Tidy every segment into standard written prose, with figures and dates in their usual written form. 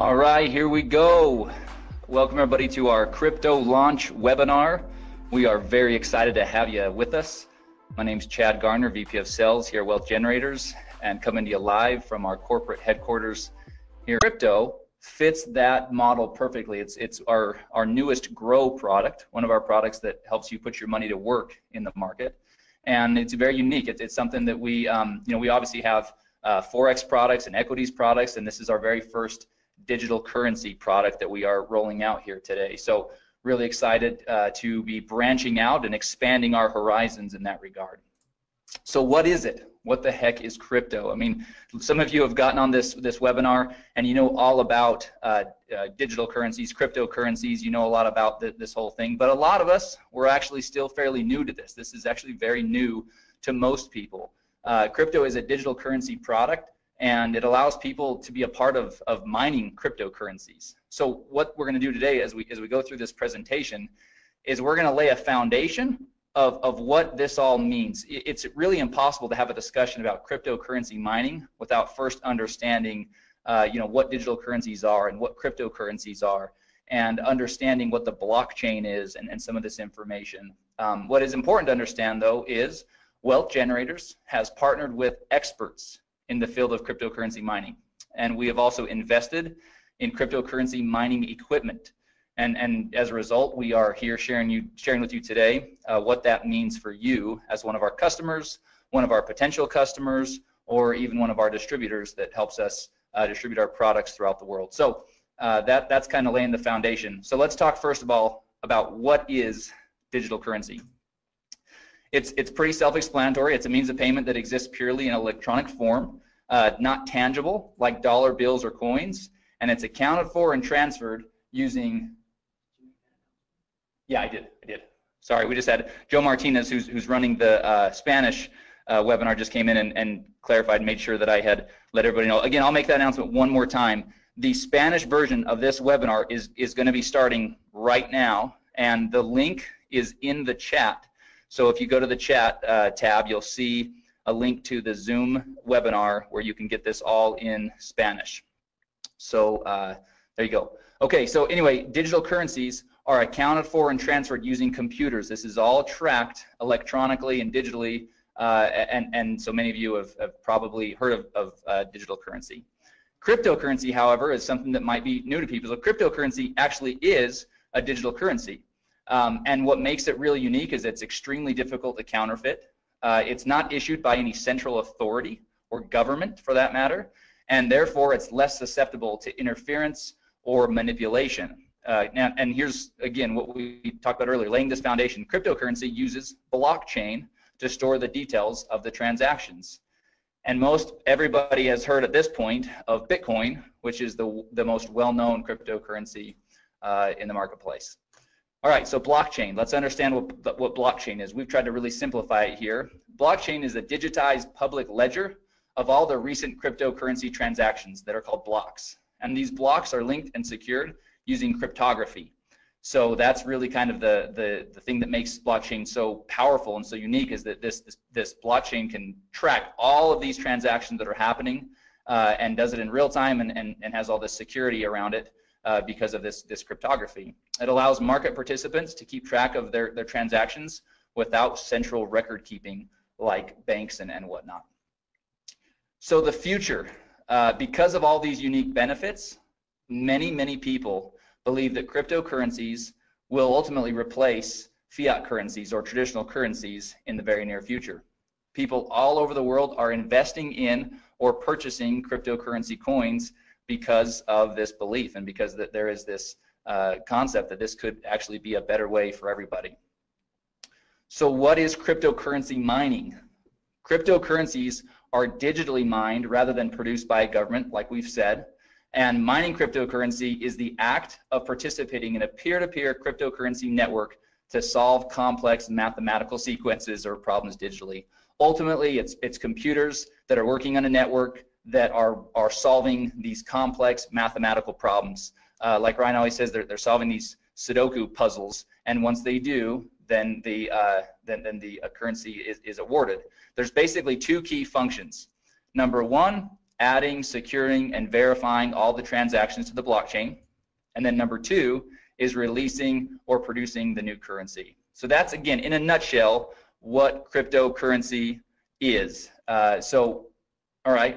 All right, here we go. Welcome everybody to our crypto launch webinar. We are very excited to have you with us. My name is Chad Garner, VP of Sales here at Wealth Generators, and coming to you live from our corporate headquarters here. Crypto fits that model perfectly. It's our newest Grow product, one of our products that helps you put your money to work in the market, and it's very unique. It's something that we we obviously have Forex products and equities products, and this is our very first digital currency product that we are rolling out here today. So really excited to be branching out and expanding our horizons in that regard. So what is it? What the heck is crypto? I mean, some of you have gotten on this webinar and you know all about digital currencies, cryptocurrencies, you know a lot about this whole thing, but a lot of us, we're actually still fairly new to this. This is actually very new to most people. Crypto is a digital currency product, and it allows people to be a part of mining cryptocurrencies. So what we're going to do today as we go through this presentation is we're going to lay a foundation of what this all means. It's really impossible to have a discussion about cryptocurrency mining without first understanding what digital currencies are and what cryptocurrencies are, and understanding what the blockchain is and some of this information. What is important to understand, though, is Wealth Generators has partnered with experts in the field of cryptocurrency mining, and we have also invested in cryptocurrency mining equipment, and as a result we are here sharing with you today what that means for you as one of our customers, one of our potential customers, or even one of our distributors that helps us distribute our products throughout the world. So that's kind of laying the foundation. So let's talk first of all about what is digital currency. It's pretty self-explanatory. It's a means of payment that exists purely in electronic form, not tangible like dollar bills or coins, and it's accounted for and transferred using. Yeah, I did. Sorry, we just had Joe Martinez, who's running the Spanish webinar, just came in and clarified, made sure that I had let everybody know. Again, I'll make that announcement one more time. The Spanish version of this webinar is going to be starting right now, and the link is in the chat. So if you go to the chat tab, you'll see a link to the Zoom webinar where you can get this all in Spanish. So there you go. Okay, so anyway, digital currencies are accounted for and transferred using computers. This is all tracked electronically and digitally, and so many of you have probably heard of digital currency. Cryptocurrency, however, is something that might be new to people. So cryptocurrency actually is a digital currency. And what makes it really unique is it's extremely difficult to counterfeit. It's not issued by any central authority or government, for that matter, and therefore it's less susceptible to interference or manipulation. And here's, again, what we talked about earlier, laying this foundation. Cryptocurrency uses blockchain to store the details of the transactions. And most everybody has heard at this point of Bitcoin, which is the most well-known cryptocurrency in the marketplace. All right, so blockchain. Let's understand what blockchain is. We've tried to really simplify it here. Blockchain is a digitized public ledger of all the recent cryptocurrency transactions that are called blocks. And these blocks are linked and secured using cryptography. So that's really kind of the thing that makes blockchain so powerful and so unique, is that this blockchain can track all of these transactions that are happening and does it in real time and has all this security around it. Because of this cryptography. It allows market participants to keep track of their transactions without central record keeping like banks and whatnot. So the future, because of all these unique benefits, many people believe that cryptocurrencies will ultimately replace fiat currencies or traditional currencies in the very near future. People all over the world are investing in or purchasing cryptocurrency coins because of this belief, and because that there is this concept that this could actually be a better way for everybody. So what is cryptocurrency mining? Cryptocurrencies are digitally mined rather than produced by a government, like we've said, and mining cryptocurrency is the act of participating in a peer-to-peer cryptocurrency network to solve complex mathematical sequences or problems digitally. Ultimately, it's computers that are working on a network that are solving these complex mathematical problems. Like Ryan always says, they're solving these Sudoku puzzles, and once they do, then the currency is awarded. There's basically two key functions. Number one, adding, securing, and verifying all the transactions to the blockchain. And then number 2 is releasing or producing the new currency. So that's, again, in a nutshell, what cryptocurrency is. All right,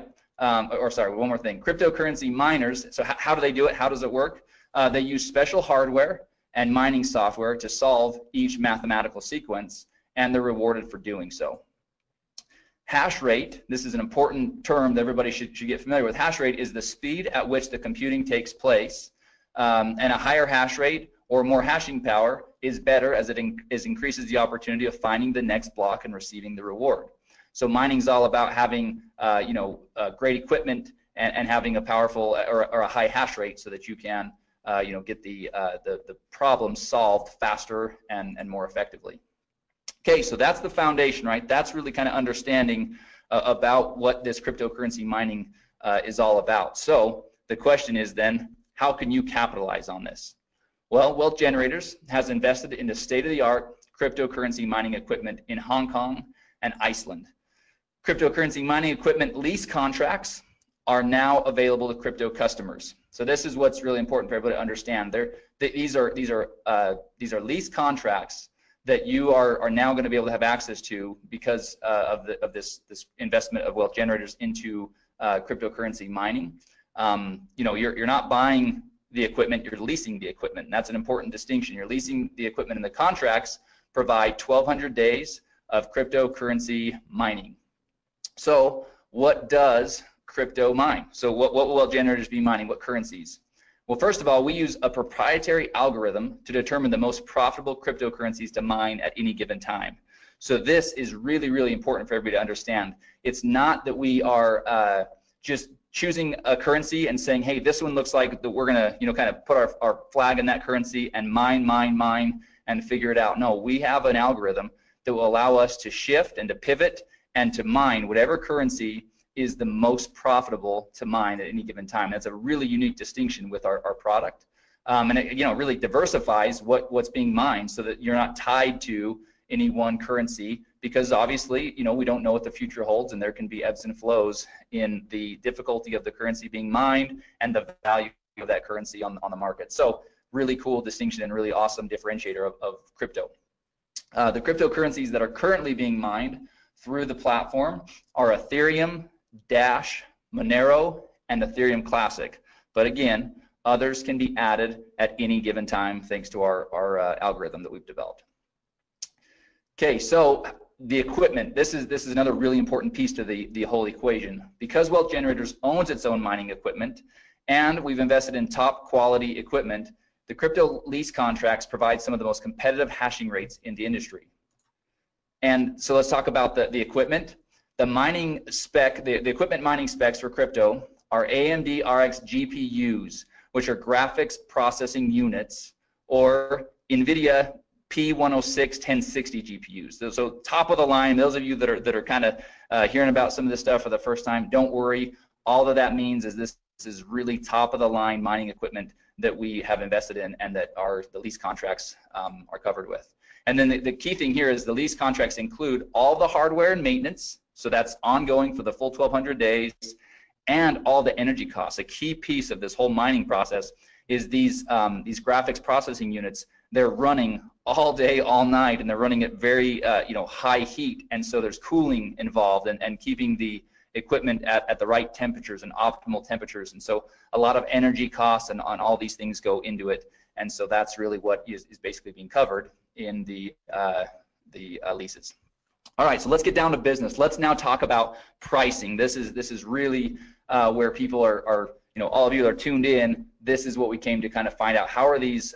sorry, one more thing. Cryptocurrency miners, so how do they do it? How does it work? They use special hardware and mining software to solve each mathematical sequence, and they're rewarded for doing so. Hash rate, this is an important term that everybody should get familiar with. Hash rate is the speed at which the computing takes place, and a higher hash rate or more hashing power is better as it increases the opportunity of finding the next block and receiving the reward. So mining is all about having great equipment and having a powerful or a high hash rate so that you can get the problem solved faster and more effectively. Okay, so that's the foundation, right? That's really kind of understanding about what this cryptocurrency mining is all about. So the question is then, how can you capitalize on this? Well, Wealth Generators has invested in the state-of-the-art cryptocurrency mining equipment in Hong Kong and Iceland. Cryptocurrency mining equipment lease contracts are now available to crypto customers. So this is what's really important for everybody to understand. These are lease contracts that you are now going to be able to have access to because of this investment of Wealth Generators into cryptocurrency mining. You're not buying the equipment, you're leasing the equipment. And that's an important distinction. You're leasing the equipment, and the contracts provide 1,200 days of cryptocurrency mining. So what does crypto mine? So what will Wealth Generators be mining? What currencies? Well, first of all, we use a proprietary algorithm to determine the most profitable cryptocurrencies to mine at any given time. So this is really, really important for everybody to understand. It's not that we are just choosing a currency and saying, hey, this one looks like that we're going to, kind of put our flag in that currency and mine, and figure it out. No, we have an algorithm that will allow us to shift and to pivot and to mine whatever currency is the most profitable to mine at any given time. That's a really unique distinction with our product. And it really diversifies what's being mined so that you're not tied to any one currency, because obviously we don't know what the future holds, and there can be ebbs and flows in the difficulty of the currency being mined and the value of that currency on the market. So really cool distinction and really awesome differentiator of crypto. The cryptocurrencies that are currently being mined through the platform are Ethereum, Dash, Monero, and Ethereum Classic. But again, others can be added at any given time thanks to our algorithm that we've developed. Okay, so the equipment, this is another really important piece to the whole equation. Because Wealth Generators owns its own mining equipment, and we've invested in top quality equipment, the crypto lease contracts provide some of the most competitive hashing rates in the industry. And so let's talk about the equipment. The mining spec, the equipment mining specs for crypto are AMD RX GPUs, which are graphics processing units, or NVIDIA P106 1060 GPUs. So top of the line. Those of you that are kind of hearing about some of this stuff for the first time, don't worry. All that means is this is really top of the line mining equipment that we have invested in and that the lease contracts are covered with. And then the key thing here is the lease contracts include all the hardware and maintenance, so that's ongoing for the full 1,200 days, and all the energy costs. A key piece of this whole mining process is these graphics processing units. They're running all day, all night, and they're running at very high heat, and so there's cooling involved and keeping the equipment at the right temperatures and optimal temperatures, and so a lot of energy costs and on all these things go into it, and so that's really what is basically being covered in the leases. All right, so let's get down to business. Let's now talk about pricing. This is really where people are all of you that are tuned in. This is what we came to kind of find out. How are these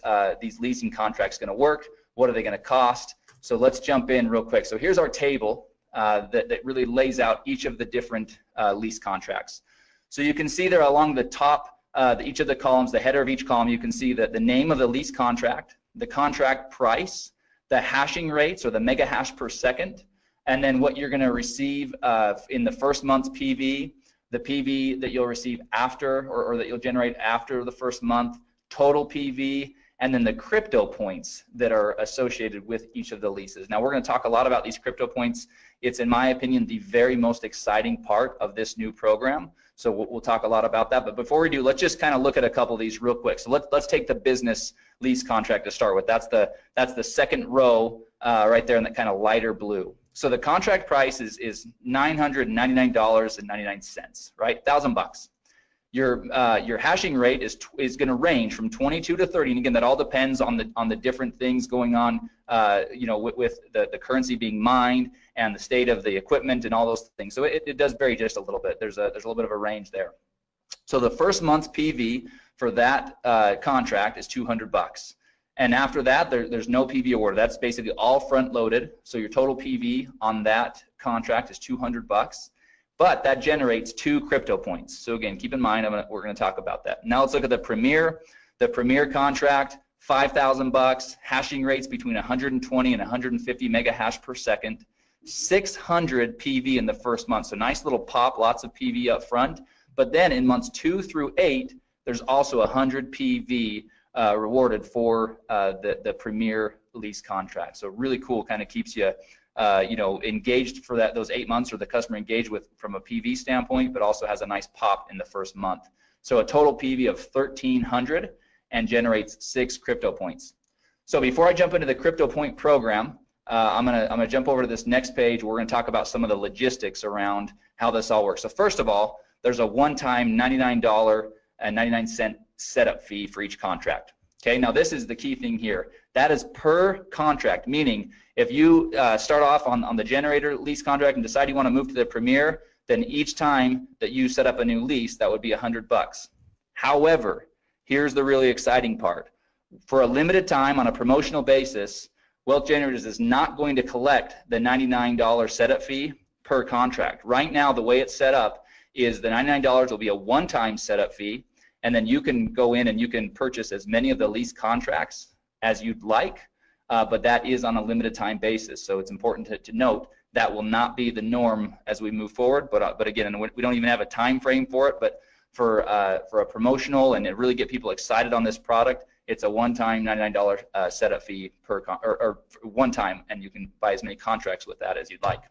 leasing contracts going to work? What are they going to cost? So let's jump in real quick. So here's our table that really lays out each of the different lease contracts. So you can see there along the top, each of the columns, the header of each column, you can see that the name of the lease contract, the contract price, the hashing rates or the mega hash per second, and then what you're going to receive in the first month's PV, the PV that you'll receive after or that you'll generate after the first month, total PV, and then the crypto points that are associated with each of the leases. Now we're going to talk a lot about these crypto points. It's, in my opinion, the very most exciting part of this new program. So we'll talk a lot about that. But before we do, let's just kind of look at a couple of these real quick. So let's take the business lease contract to start with. That's the second row right there in that kind of lighter blue. So the contract price is $999.99, right? $1,000. Your hashing rate is going to range from 22 to 30, and again, that all depends on the different things going on, you know, with the currency being mined and the state of the equipment and all those things. So it does vary just a little bit. There's a little bit of a range there. So the first month's PV for that contract is $200, and after that, there's no PV awarded. That's basically all front loaded. So your total PV on that contract is $200. But that generates 2 crypto points. So again, keep in mind, we're going to talk about that. Now let's look at the Premier. The Premier contract, $5,000, hashing rates between 120 and 150 mega hash per second, 600 PV in the first month. So nice little pop, lots of PV up front. But then in months 2 through 8, there's also 100 PV rewarded for the Premier lease contract. So really cool, kind of keeps you you know, engaged for those 8 months, or the customer engaged with from a PV standpoint, but also has a nice pop in the first month. So a total PV of 1,300 and generates 6 crypto points. So before I jump into the crypto point program, I'm gonna jump over to this next page. We're gonna talk about some of the logistics around how this all works. So first of all, there's a one-time $99.99 setup fee for each contract. Okay, now this is the key thing here. That is per contract, meaning if you start off on the generator lease contract and decide you want to move to the Premier, then each time that you set up a new lease, that would be $100. However, here's the really exciting part. For a limited time on a promotional basis, Wealth Generators is not going to collect the $99 setup fee per contract. Right now, the way it's set up is the $99 will be a one-time setup fee, and then you can go in and you can purchase as many of the lease contracts as you'd like, but that is on a limited time basis. So it's important to note that will not be the norm as we move forward. But again, we don't even have a time frame for it. But for a promotional and to really get people excited on this product, it's a one-time $99 setup fee or one time, and you can buy as many contracts with that as you'd like.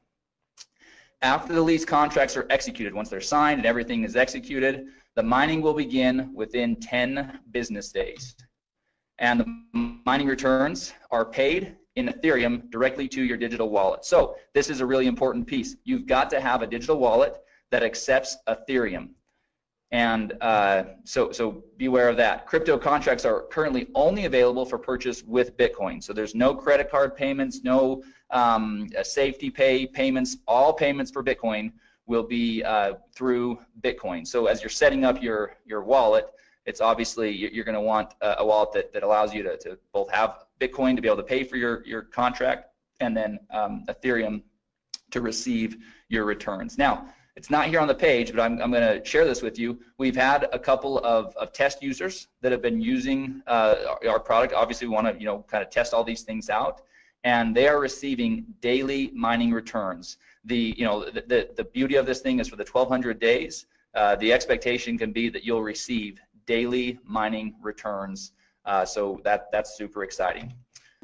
After the lease contracts are executed, once they're signed and everything is executed, the mining will begin within 10 business days. And the mining returns are paid in Ethereum directly to your digital wallet. So this is a really important piece. You've got to have a digital wallet that accepts Ethereum. And so beware of that. Crypto contracts are currently only available for purchase with Bitcoin. So there's no credit card payments, no safety pay payments. All payments for Bitcoin will be through Bitcoin. So as you're setting up your wallet, it's obviously you're going to want a wallet that allows you to both have Bitcoin to be able to pay for your contract, and then Ethereum to receive your returns. Now, it's not here on the page, but I'm going to share this with you. We've had a couple of test users that have been using our product. Obviously, we want to kind of test all these things out, and they are receiving daily mining returns. The beauty of this thing is for the 1,200 days, the expectation can be that you'll receive daily mining returns. So that's super exciting.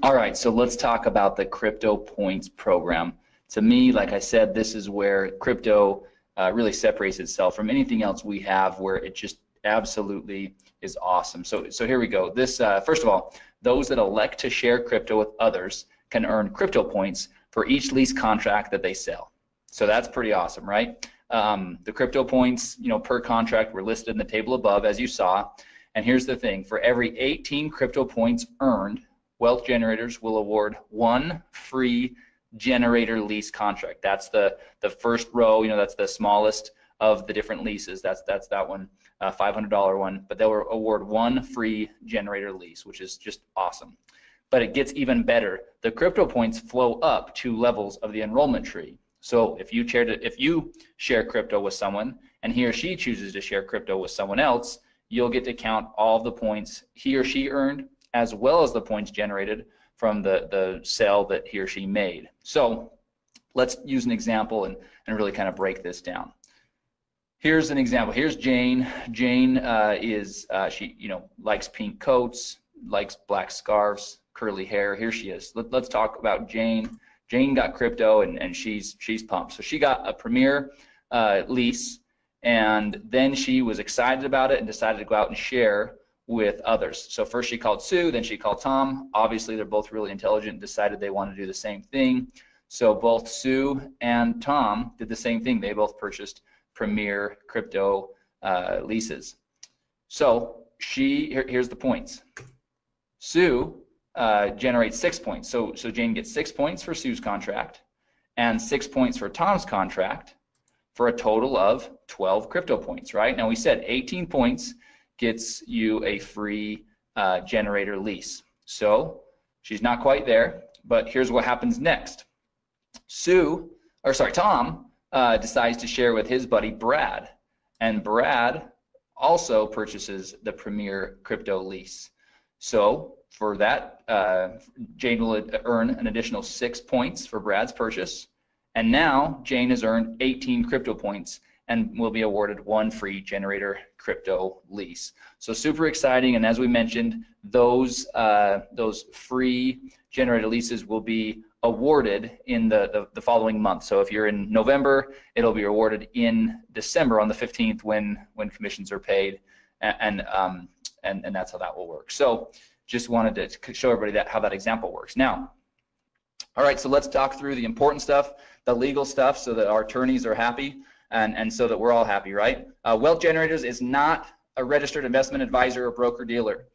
All right, so let's talk about the Crypto Points program. To me, like I said, this is where crypto really separates itself from anything else we have, where it just absolutely is awesome. So here we go. This first of all, those that elect to share crypto with others can earn crypto points for each lease contract that they sell. So that's pretty awesome, right? The crypto points, per contract were listed in the table above, as you saw. And here's the thing: for every 18 crypto points earned, Wealth Generators will award 1 free generator lease contract. That's the first row. That's the smallest of the different leases. That's that one, $500 one. But they'll award 1 free generator lease, which is just awesome. But it gets even better. The crypto points flow up 2 levels of the enrollment tree. So if you share crypto with someone and he or she chooses to share crypto with someone else, you'll get to count all the points he or she earned, as well as the points generated from the sale that he or she made. So let's use an example and really kind of break this down. Here's an example. Here's Jane. Jane she likes pink coats, likes black scarves, curly hair. Here she is. Let's talk about Jane. Jane got crypto and she's pumped. So she got a Premier lease, and then she was excited about it and decided to go out and share with others. So first she called Sue, then she called Tom. Obviously they're both really intelligent and decided they want to do the same thing. So both Sue and Tom did the same thing. They both purchased Premier crypto leases. So here's the points. Sue generates 6 points. So Jane gets 6 points for Sue's contract and 6 points for Tom's contract for a total of 12 crypto points, right? Now we said 18 points gets you a free generator lease. So she's not quite there, but here's what happens next. Tom decides to share with his buddy Brad, and Brad also purchases the Premier crypto lease. So for that, Jane will earn an additional 6 points for Brad's purchase, and now Jane has earned 18 crypto points and will be awarded 1 free generator crypto lease. So super exciting, and as we mentioned, those free generator leases will be awarded in the following month. So if you're in November, it'll be awarded in December on the 15th when commissions are paid, and that's how that will work. So just wanted to show everybody how that example works. Now, all right, so let's talk through the important stuff, the legal stuff, so that our attorneys are happy and so that we're all happy, right? Wealth Generators is not a registered investment advisor or broker-dealer.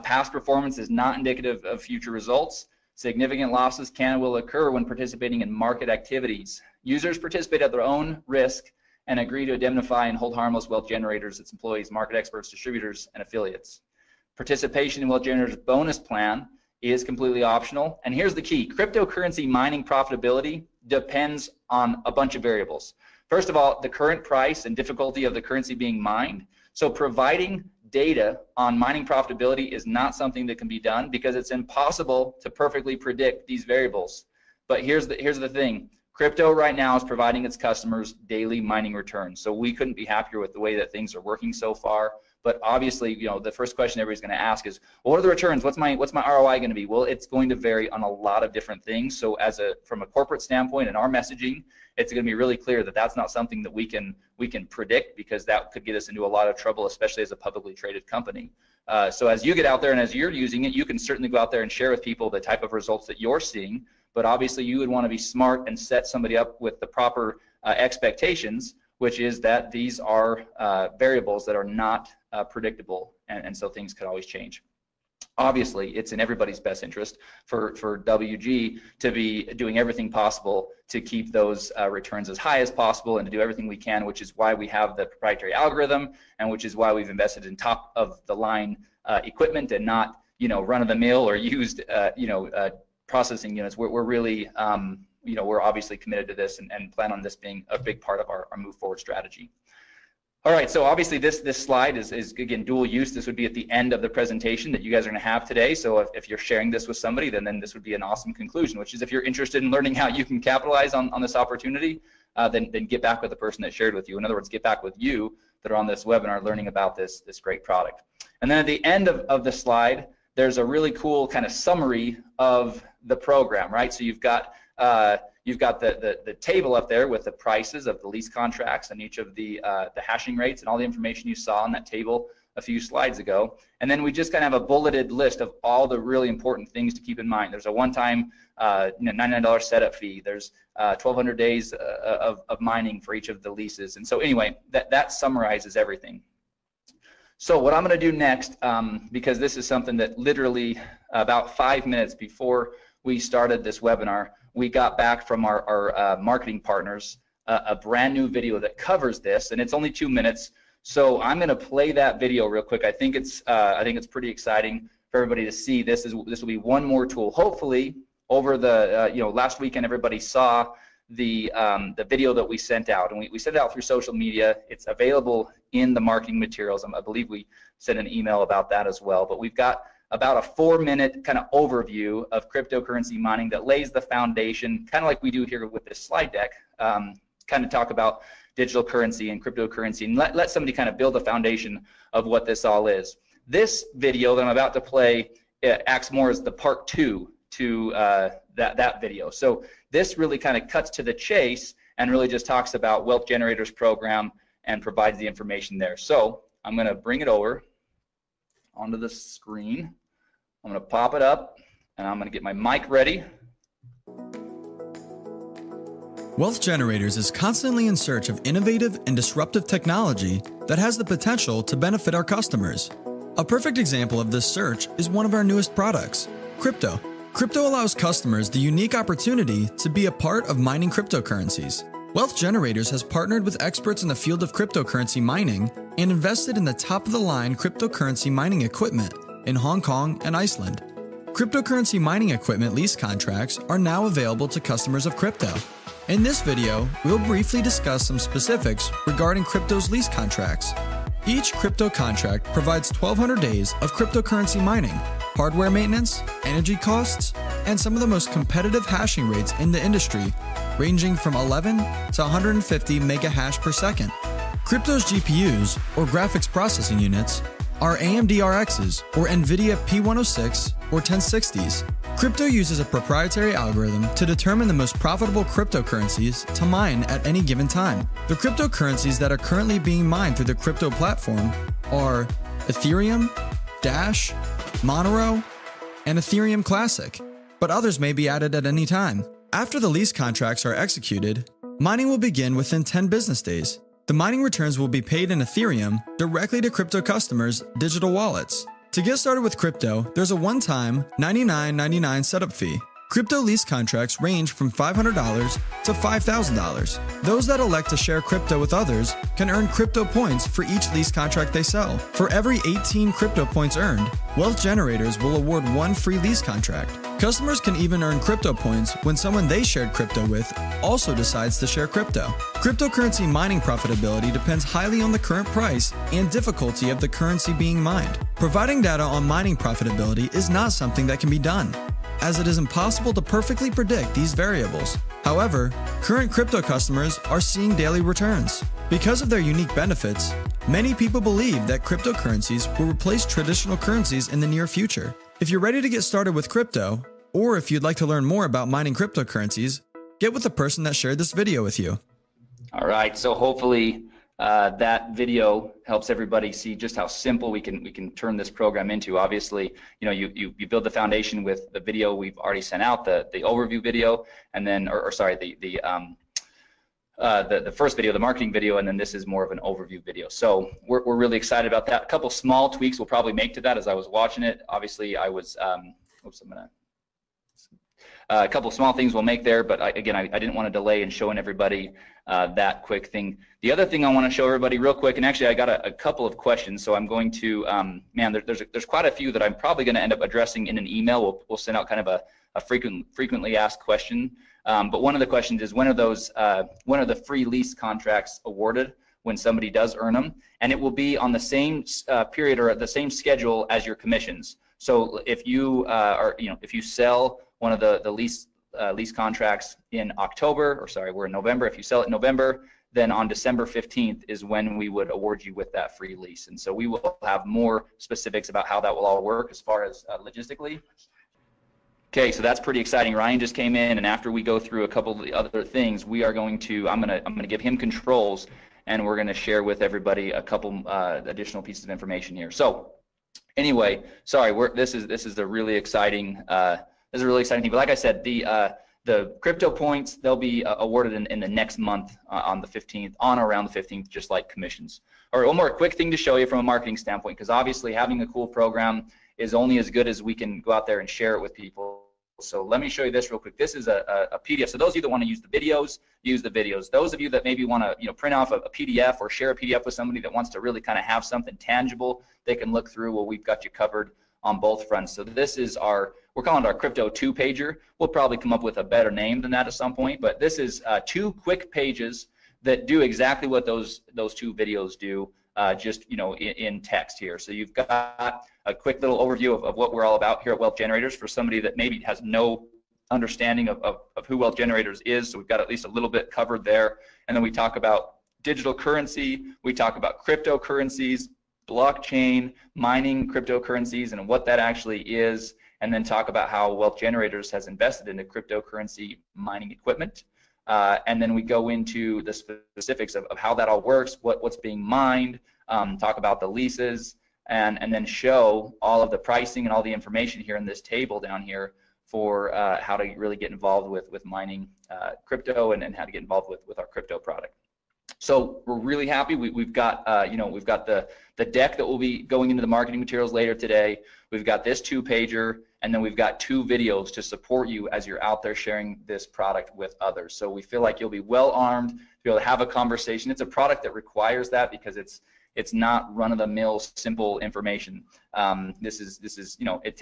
Past performance is not indicative of future results. Significant losses can and will occur when participating in market activities. Users participate at their own risk and agree to indemnify and hold harmless Wealth Generators, its employees, market experts, distributors, and affiliates. Participation in Wealth Generators bonus plan is completely optional. And here's the key: cryptocurrency mining profitability depends on a bunch of variables. First of all, the current price and difficulty of the currency being mined. So providing data on mining profitability is not something that can be done because it's impossible to perfectly predict these variables. But here's the thing: crypto right now is providing its customers daily mining returns. So we couldn't be happier with the way that things are working so far. But obviously, the first question everybody's going to ask is, well, what are the returns? What's my ROI going to be? Well, it's going to vary on a lot of different things. So from a corporate standpoint in our messaging, it's going to be really clear that that's not something that we can predict, because that could get us into a lot of trouble, especially as a publicly traded company. So as you get out there and as you're using it, you can certainly go out there and share with people the type of results that you're seeing. But obviously, you would want to be smart and set somebody up with the proper expectations, which is that these are variables that are not predictable, and so things could always change. Obviously, it's in everybody's best interest for WG to be doing everything possible to keep those returns as high as possible and to do everything we can, which is why we have the proprietary algorithm, and which is why we've invested in top of the line equipment and not run-of-the-mill or used processing units. We're really we're obviously committed to this and plan on this being a big part of our move forward strategy. All right, so obviously this slide is again dual use. This would be at the end of the presentation that you guys are going to have today. So if you're sharing this with somebody, then this would be an awesome conclusion, which is if you're interested in learning how you can capitalize on this opportunity, then get back with the person that shared with you. In other words, get back with you that are on this webinar learning about this great product. And then at the end of the slide, there's a really cool kind of summary of the program, right? So you've got the table up there with the prices of the lease contracts and each of the hashing rates and all the information you saw on that table a few slides ago. And then we just kind of have a bulleted list of all the really important things to keep in mind. There's a one-time $99 setup fee. There's 1,200 days of mining for each of the leases. And so anyway, that summarizes everything. So what I'm going to do next, because this is something that literally about 5 minutes before we started this webinar, we got back from our marketing partners a brand new video that covers this, and it's only 2 minutes. So I'm going to play that video real quick. I think it's pretty exciting for everybody to see. This will be one more tool. Hopefully, over the last weekend, everybody saw the video that we sent out, and we sent it out through social media. It's available in the marketing materials. I believe we sent an email about that as well. But we've got about a 4-minute kind of overview of cryptocurrency mining that lays the foundation, kind of like we do here with this slide deck, kind of talk about digital currency and cryptocurrency, and let somebody kind of build a foundation of what this all is. This video that I'm about to play acts more as the part 2 to that video. So this really kind of cuts to the chase and really just talks about Wealth Generators program and provides the information there. So I'm going to bring it over onto the screen. I'm going to pop it up, and I'm going to get my mic ready. Wealth Generators is constantly in search of innovative and disruptive technology that has the potential to benefit our customers. A perfect example of this search is one of our newest products, crypto. Crypto allows customers the unique opportunity to be a part of mining cryptocurrencies. Wealth Generators has partnered with experts in the field of cryptocurrency mining and invested in the top-of-the-line cryptocurrency mining equipment in Hong Kong and Iceland. Cryptocurrency mining equipment lease contracts are now available to customers of crypto. In this video, we'll briefly discuss some specifics regarding crypto's lease contracts. Each crypto contract provides 1,200 days of cryptocurrency mining, hardware maintenance, energy costs, and some of the most competitive hashing rates in the industry, ranging from 11 to 150 mega hash per second. Crypto's GPUs, or graphics processing units, are AMD RXs, or NVIDIA P106 or 1060s. Crypto uses a proprietary algorithm to determine the most profitable cryptocurrencies to mine at any given time. The cryptocurrencies that are currently being mined through the crypto platform are Ethereum, Dash, Monero, and Ethereum Classic, but others may be added at any time. After the lease contracts are executed, mining will begin within 10 business days. The mining returns will be paid in Ethereum directly to crypto customers' digital wallets. To get started with crypto, there's a one-time $99.99 setup fee. Crypto lease contracts range from $500 to $5,000. Those that elect to share crypto with others can earn crypto points for each lease contract they sell. For every 18 crypto points earned, Wealth Generators will award one free lease contract. Customers can even earn crypto points when someone they shared crypto with also decides to share crypto. Cryptocurrency mining profitability depends highly on the current price and difficulty of the currency being mined. Providing data on mining profitability is not something that can be done, as it is impossible to perfectly predict these variables. However, current crypto customers are seeing daily returns. Because of their unique benefits, many people believe that cryptocurrencies will replace traditional currencies in the near future. If you're ready to get started with crypto, or if you'd like to learn more about mining cryptocurrencies, get with the person that shared this video with you. All right, so hopefully that video helps everybody see just how simple we can turn this program into. Obviously, you know, you build the foundation with the video we've already sent out, the overview video, and then, the first video, the marketing video, and then this is more of an overview video. So we're really excited about that. A couple small tweaks we'll probably make to that as I was watching it. Obviously, I was, a couple small things we'll make there, but I didn't want to delay in showing everybody that quick thing. The other thing I want to show everybody real quick, and actually I got a couple of questions, so I'm going to, there's quite a few that I'm probably going to end up addressing in an email. We'll send out kind of a frequently asked question. But one of the questions is, when are the free lease contracts awarded when somebody does earn them? And it will be on the same period or at the same schedule as your commissions. So if you if you sell one of the lease contracts in October, or sorry, we're in November. If you sell it in November, then on December 15th is when we would award you with that free lease. And so we will have more specifics about how that will all work as far as logistically. Okay, so that's pretty exciting. Ryan just came in, and after we go through a couple of the other things, we are going to, I'm gonna give him controls, and we're gonna share with everybody a couple additional pieces of information here. So anyway, sorry, this is a really exciting thing. But like I said, the crypto points, they'll be awarded in the next month on the 15th, on or around the 15th, just like commissions. All right, one more quick thing to show you from a marketing standpoint, because obviously having a cool program is only as good as we can go out there and share it with people. So let me show you this real quick. This is a PDF. So those of you that want to use the videos, use the videos. Those of you that maybe want to print off a PDF or share a PDF with somebody that wants to really kind of have something tangible they can look through, well, we've got you covered on both fronts. So this is we're calling it our crypto 2-pager. We'll probably come up with a better name than that at some point, but this is 2 quick pages that do exactly what those 2 videos do, just in text here. So you've got a quick little overview of what we're all about here at Wealth Generators for somebody that maybe has no understanding of who Wealth Generators is. So we've got at least a little bit covered there. And then we talk about digital currency, we talk about cryptocurrencies, blockchain, mining cryptocurrencies, and what that actually is, and then talk about how Wealth Generators has invested into cryptocurrency mining equipment. and then we go into the specifics of how that all works, what's being mined, talk about the leases, and then show all of the pricing and all the information here in this table down here for how to really get involved with mining crypto and how to get involved with our crypto product. So we're really happy. We've got we've got the deck that will be going into the marketing materials later today. We've got this 2-pager, and then we've got 2 videos to support you as you're out there sharing this product with others. So we feel like you'll be well armed to be able to have a conversation. It's a product that requires that because it's not run-of-the-mill simple information. This is it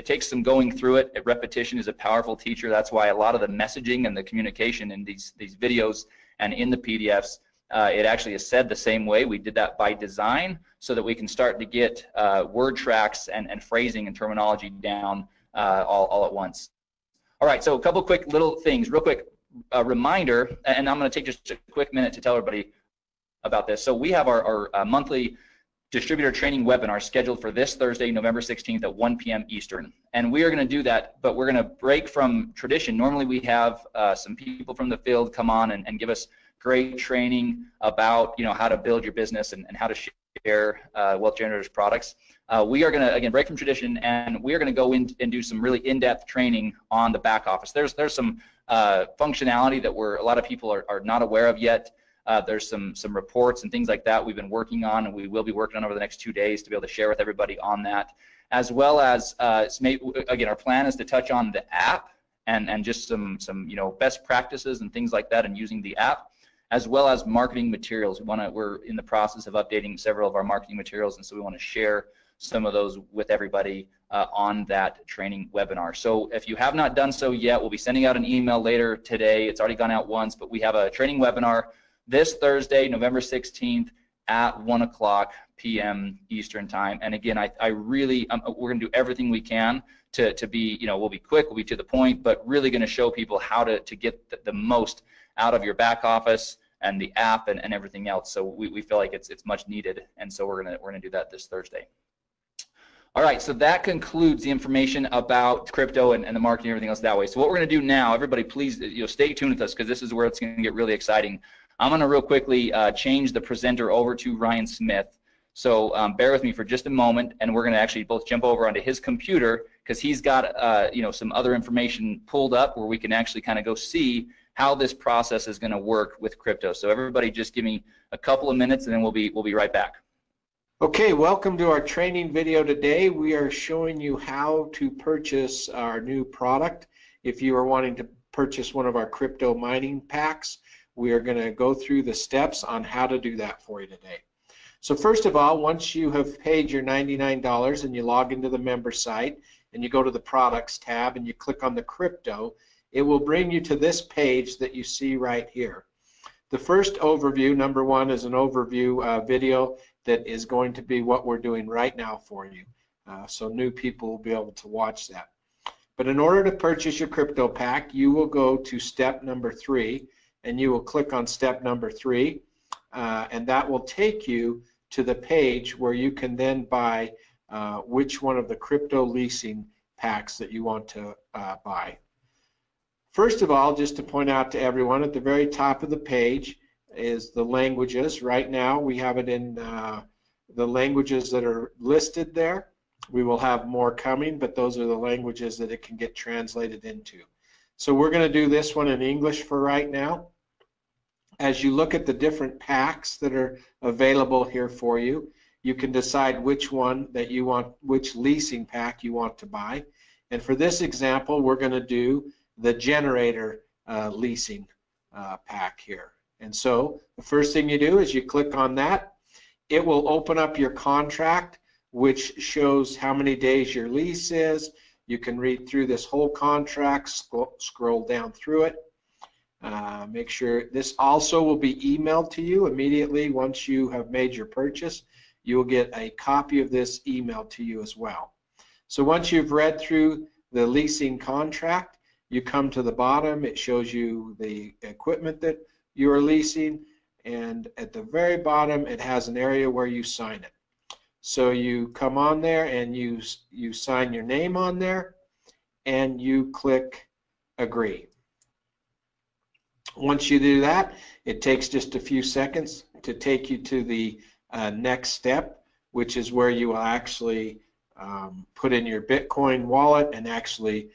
takes some going through it. Repetition is a powerful teacher. That's why a lot of the messaging and the communication in these videos and in the PDFs, it actually is said the same way. We did that by design so that we can start to get word tracks and phrasing and terminology down all at once. All right, so a couple quick little things. Real quick reminder, and I'm going to take just a quick minute to tell everybody about this. So we have our monthly distributor training webinar scheduled for this Thursday, November 16th at 1 p.m. Eastern. And we are going to do that, but we're going to break from tradition. Normally we have some people from the field come on and give us great training about how to build your business and how to share Wealth Generators products. We are going to, again, break from tradition, and we are going to go in and do some really in-depth training on the back office. There's some functionality that a lot of people are not aware of yet. There's some reports and things like that we've been working on, and we will be working on over the next 2 days to be able to share with everybody on that, as well as again, our plan is to touch on the app and just some best practices and things like that, and using the app, as well as marketing materials. We're in the process of updating several of our marketing materials, and so we want to share some of those with everybody on that training webinar. So if you have not done so yet, we'll be sending out an email later today. It's already gone out once, but we have a training webinar this Thursday, November 16th at 1 p.m. Eastern time. And again, we're going to do everything we can to be, we'll be quick, we'll be to the point, but really going to show people how to get the most out of your back office and the app and everything else. So we feel like it's much needed, and so we're gonna do that this Thursday. All right, so that concludes the information about crypto and the marketing and everything else that way. So what we're gonna do now, everybody please stay tuned with us, because this is where it's gonna get really exciting. I'm gonna real quickly change the presenter over to Ryan Smith. So bear with me for just a moment, and we're gonna actually both jump over onto his computer, because he's got some other information pulled up where we can actually kind of go see how this process is going to work with crypto. So everybody just give me a couple of minutes, and then we'll be right back. Okay, welcome to our training video today. We are showing you how to purchase our new product. If you are wanting to purchase one of our crypto mining packs, we are going to go through the steps on how to do that for you today. So first of all, once you have paid your $99 and you log into the member site and you go to the products tab and you click on the crypto, it will bring you to this page that you see right here. The first overview, number 1, is an overview video that is going to be what we're doing right now for you. So new people will be able to watch that. But in order to purchase your crypto pack, you will go to step number 3, and you will click on step number 3, and that will take you to the page where you can then buy which one of the crypto leasing packs that you want to buy. First of all, just to point out to everyone, at the very top of the page is the languages. Right now we have it in the languages that are listed there. We will have more coming, but those are the languages that it can get translated into. So we're going to do this one in English for right now. As you look at the different packs that are available here for you, you can decide which one that you want, which leasing pack you want to buy. And for this example, we're going to do the generator leasing pack here. And so the first thing you do is you click on that. It will open up your contract, which shows how many days your lease is. You can read through this whole contract, scroll down through it. Make sure this also will be emailed to you immediately once you have made your purchase. You will get a copy of this emailed to you as well. So once you've read through the leasing contract, you come to the bottom. It shows you the equipment that you are leasing, and at the very bottom it has an area where you sign it. So you come on there and you sign your name on there, and you click agree. Once you do that, it takes just a few seconds to take you to the next step, which is where you will actually put in your Bitcoin wallet and actually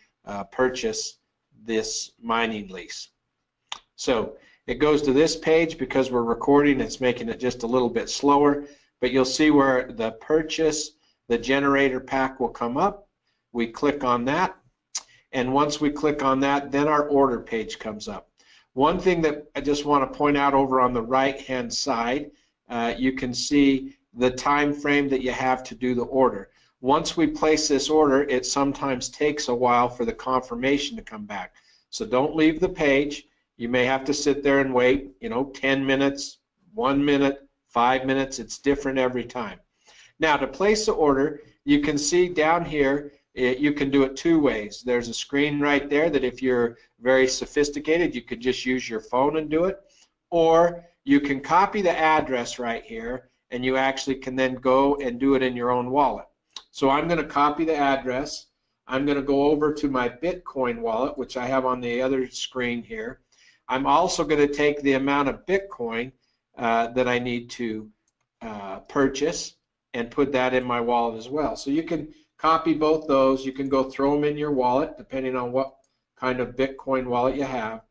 purchase this mining lease. So it goes to this page. Because we're recording, it's making it just a little bit slower, but you'll see where the purchase, the generator pack will come up. We click on that, and once we click on that, then our order page comes up. One thing that I just want to point out over on the right hand side, you can see the time frame that you have to do the order. Once we place this order, it sometimes takes a while for the confirmation to come back. So don't leave the page. You may have to sit there and wait, 10 minutes, 1 minute, 5 minutes. It's different every time. Now, to place the order, you can see down here, you can do it two ways. There's a screen right there that if you're very sophisticated, you could just use your phone and do it. Or you can copy the address right here, and you actually can then go and do it in your own wallet. So I'm going to copy the address. I'm going to go over to my Bitcoin wallet, which I have on the other screen here. I'm also going to take the amount of Bitcoin that I need to purchase and put that in my wallet as well. So you can copy both those. You can go throw them in your wallet depending on what kind of Bitcoin wallet you have,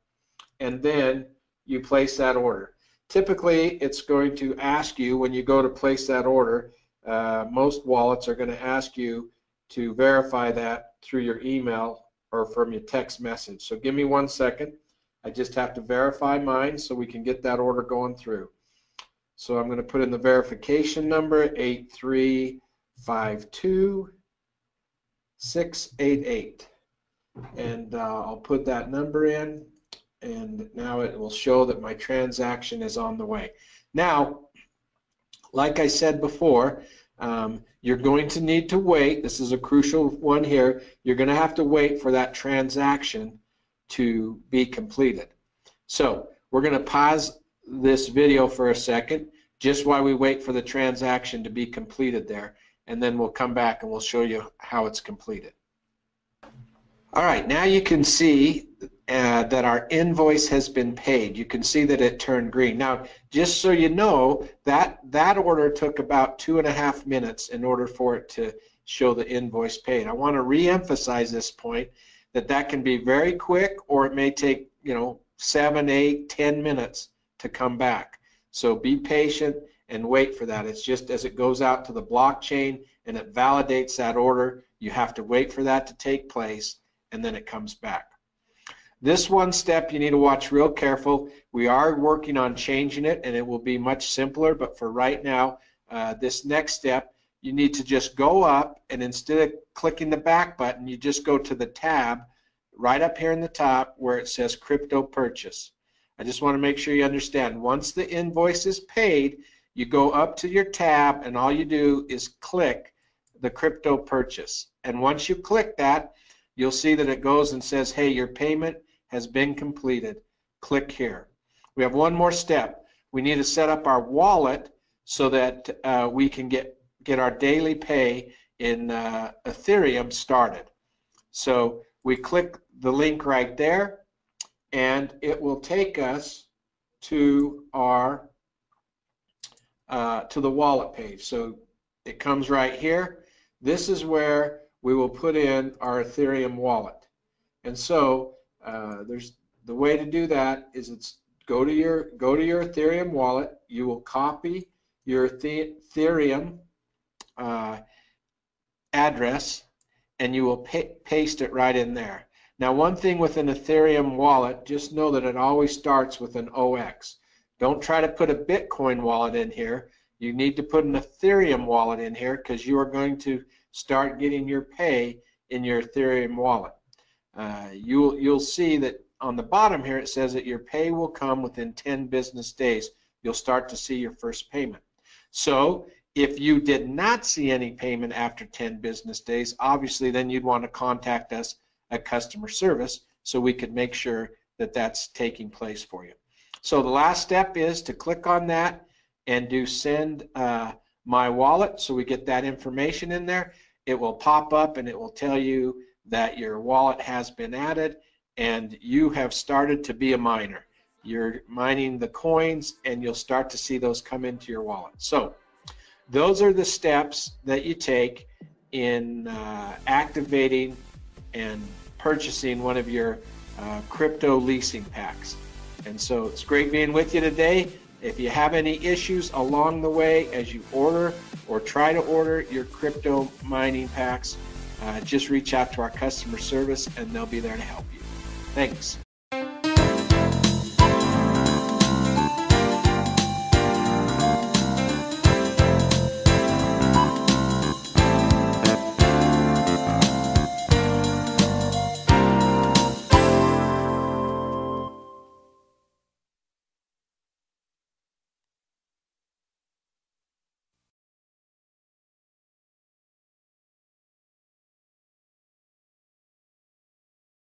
and then you place that order. Typically, it's going to ask you when you go to place that order, most wallets are going to ask you to verify that through your email or from your text message. So give me 1 second. I just have to verify mine so we can get that order going through. So I'm going to put in the verification number 8352688, and I'll put that number in, and now it will show that my transaction is on the way. Now, like I said before, you're going to need to wait. This is a crucial one here. You're going to have to wait for that transaction to be completed. So we're going to pause this video for a second just while we wait for the transaction to be completed there, and then we'll come back and we'll show you how it's completed. All right, now you can see that our invoice has been paid. You can see that it turned green. Now, just so you know, that order took about 2.5 minutes in order for it to show the invoice paid. I want to re-emphasize this point, that can be very quick, or it may take 7, 8, 10 minutes to come back. So be patient and wait for that. It's just as it goes out to the blockchain and it validates that order, you have to wait for that to take place, and then it comes back. This one step you need to watch real careful. We are working on changing it, and it will be much simpler, but for right now, this next step, you need to just go up, and instead of clicking the back button, you just go to the tab right up here in the top where it says crypto purchase. I just want to make sure you understand. Once the invoice is paid, you go up to your tab, and all you do is click the crypto purchase. And once you click that, you'll see that it goes and says, hey, your payment has been completed. Click here. We have one more step. We need to set up our wallet so that we can get our daily pay in Ethereum started. So we click the link right there, and it will take us to our to the wallet page. So it comes right here. This is where we will put in our Ethereum wallet. And so there's the way to do that is go to your Ethereum wallet. You will copy your Ethereum address, and you will paste it right in there. Now, one thing with an Ethereum wallet, just know that it always starts with an OX. Don't try to put a Bitcoin wallet in here. You need to put an Ethereum wallet in here, because you are going to start getting your pay in your Ethereum wallet. You'll see that on the bottom here it says that your pay will come within 10 business days. You'll start to see your first payment. So if you did not see any payment after 10 business days, obviously then you'd want to contact us at customer service so we could make sure that that's taking place for you. So the last step is to click on that and do send my wallet, so we get that information in there. It will pop up and it will tell you that your wallet has been added and you have started to be a miner. you're mining the coins, and you'll start to see those come into your wallet. So those are the steps that you take in activating and purchasing one of your crypto leasing packs. And so it's great being with you today. If you have any issues along the way as you order or try to order your crypto mining packs, just reach out to our customer service and they'll be there to help you. Thanks.